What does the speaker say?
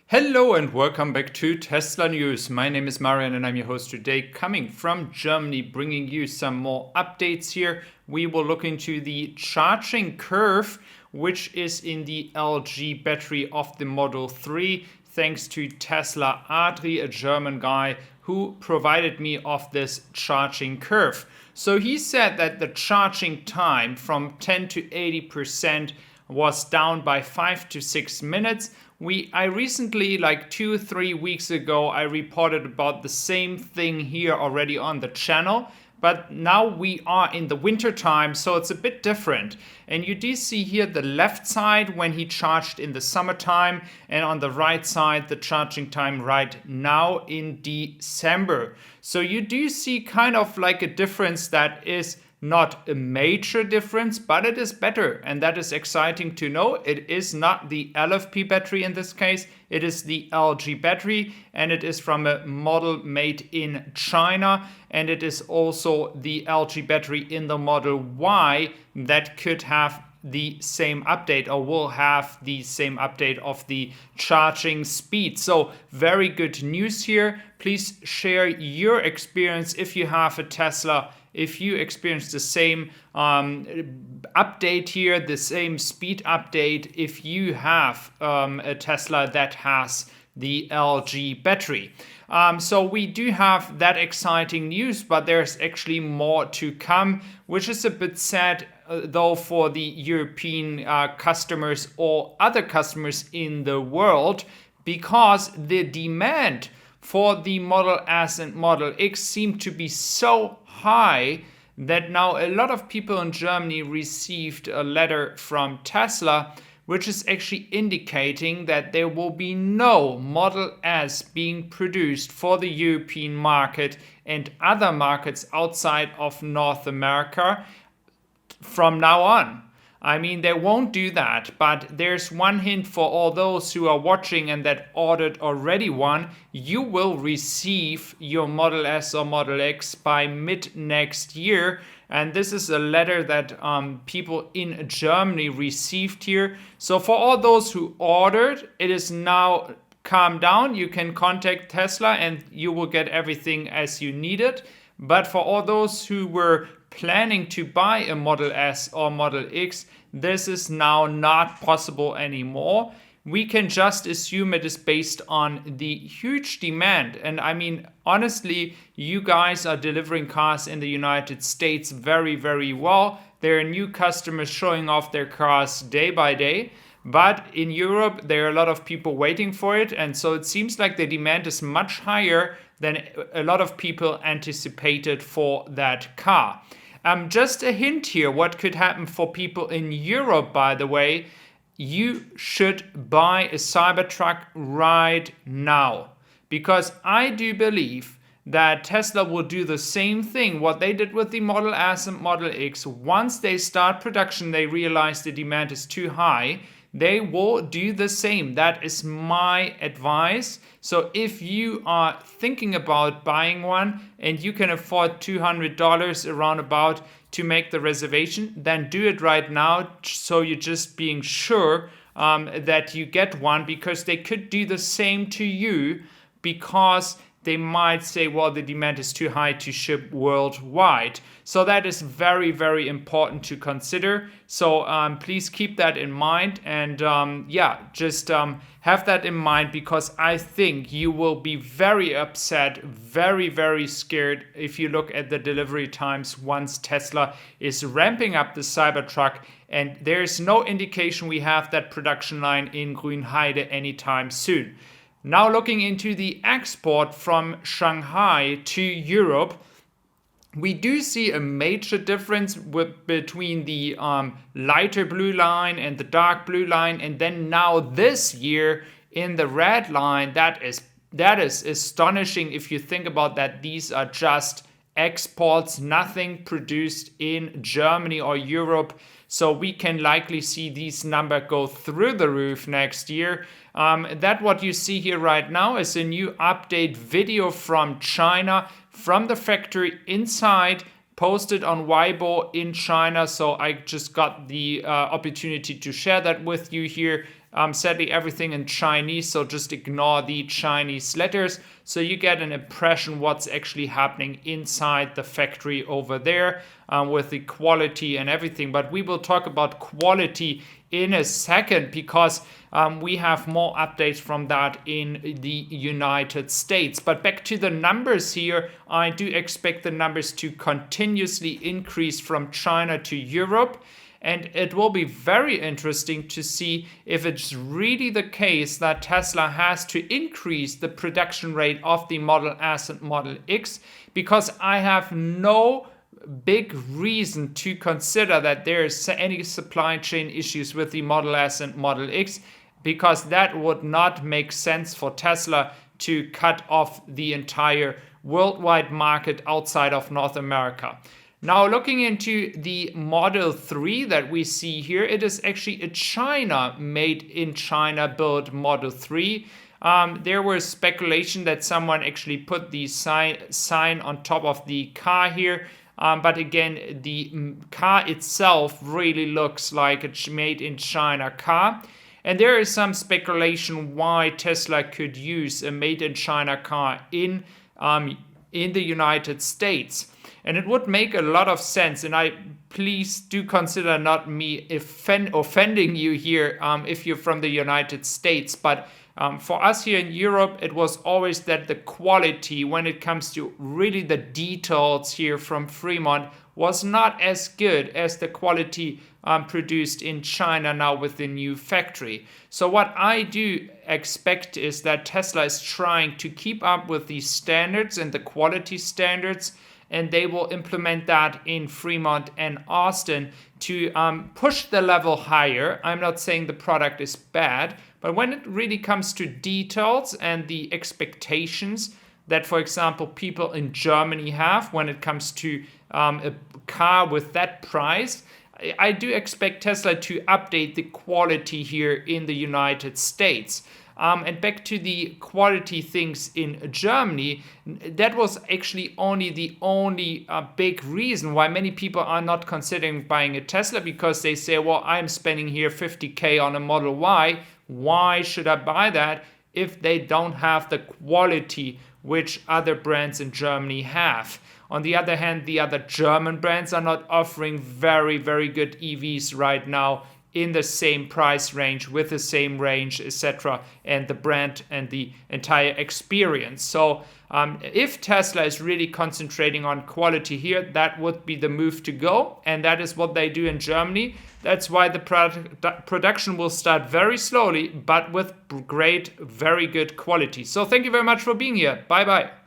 Hello and welcome back to Tesla News. My name is Marian and I'm your host today, coming from Germany, bringing you some more updates here. We will look into the charging curve, which is in the LG battery of the Model 3, thanks to Tesla Adri, a German guy who provided me of this charging curve. So he said that the charging time from 10 to 80% was down by 5 to 6 minutes. I recently, like 2-3 weeks ago, I reported about the same thing here already on the channel. But now we are in the winter time, so it's a bit different. And you do see here the left side when he charged in the summertime, and on the right side the charging time right now in December. So you do see kind of like a difference that is not a major difference, but it is better, and that is exciting to know. It is not the LFP battery in this case, it is the LG battery, and it is from a model made in China, and it is also the LG battery in the Model Y that could have the same update, or will have the same update of the charging speed. So very good news here. Please share your experience if you have a Tesla, if you experience the same update here, the same speed update, if you have a Tesla that has the LG battery. So we do have that exciting news, but there's actually more to come, which is a bit sad though for the European customers or other customers in the world, because the demand for the Model S and Model X seem to be so high that now a lot of people in Germany received a letter from Tesla, which is actually indicating that there will be no Model S being produced for the European market and other markets outside of North America from now on. I mean, they won't do that, but there's one hint for all those who are watching and that ordered already one. You will receive your Model S or Model X by mid next year. And this is a letter that people in Germany received here. So for all those who ordered, it is now calmed down. You can contact Tesla and you will get everything as you need it. But for all those who were planning to buy a Model S or Model X, this is now not possible anymore. We can just assume it is based on the huge demand. And I mean, honestly, you guys are delivering cars in the United States very, very well. There are new customers showing off their cars day by day. But in Europe, there are a lot of people waiting for it. And so it seems like the demand is much higher than a lot of people anticipated for that car. Just a hint here, what could happen for people in Europe, by the way. You should buy a Cybertruck right now, because I do believe that Tesla will do the same thing, what they did with the Model S and Model X. Once they start production, they realize the demand is too high. They will do the same. That is my advice. So if you are thinking about buying one and you can afford $200 around about to make the reservation, then do it right now, so you're just being sure that you get one, because they could do the same to you, because they might say, well, the demand is too high to ship worldwide. So that is very, very important to consider. So please keep that in mind. And just have that in mind, because I think you will be very upset, very, very scared if you look at the delivery times once Tesla is ramping up the Cybertruck. And there is no indication we have that production line in Grünheide anytime soon. Now looking into the export from Shanghai to Europe, we do see a major difference between the lighter blue line and the dark blue line, and then now this year in the red line. That is astonishing if you think about that. These are just exports, nothing produced in Germany or Europe. So we can likely see these numbers go through the roof next year. That what you see here right now is a new update video from China, from the factory inside, posted on Weibo in China. So I just got the opportunity to share that with you here. Sadly, everything in Chinese, so just ignore the Chinese letters. So you get an impression what's actually happening inside the factory over there with the quality and everything. But we will talk about quality in a second because we have more updates from that in the United States. But back to the numbers here, I do expect the numbers to continuously increase from China to Europe. And it will be very interesting to see if it's really the case that Tesla has to increase the production rate of the Model S and Model X, because I have no big reason to consider that there is any supply chain issues with the Model S and Model X, because that would not make sense for Tesla to cut off the entire worldwide market outside of North America. Now, looking into the Model 3 that we see here, it is actually a China made in China built Model 3. There was speculation that someone actually put the sign on top of the car here. But again, the car itself really looks like a made in China car. And there is some speculation why Tesla could use a made in China car in the United States. And it would make a lot of sense. And please do consider not me offending you here if you're from the United States. But for us here in Europe, it was always that the quality when it comes to really the details here from Fremont was not as good as the quality produced in China now with the new factory. So what I do expect is that Tesla is trying to keep up with these standards and the quality standards, and they will implement that in Fremont and Austin to push the level higher. I'm not saying the product is bad, but when it really comes to details and the expectations that, for example, people in Germany have when it comes to a car with that price, I do expect Tesla to update the quality here in the United States. And back to the quality things in Germany, that was actually the only big reason why many people are not considering buying a Tesla, because they say, well, I'm spending here 50K on a Model Y. Why should I buy that if they don't have the quality which other brands in Germany have? On the other hand, the other German brands are not offering very, very good EVs right now in the same price range, with the same range, etc., and the brand and the entire experience. So if Tesla is really concentrating on quality here, that would be the move to go, and that is what they do in Germany. That's why the production will start very slowly, but with great, very good quality. So thank you very much for being here. Bye-bye.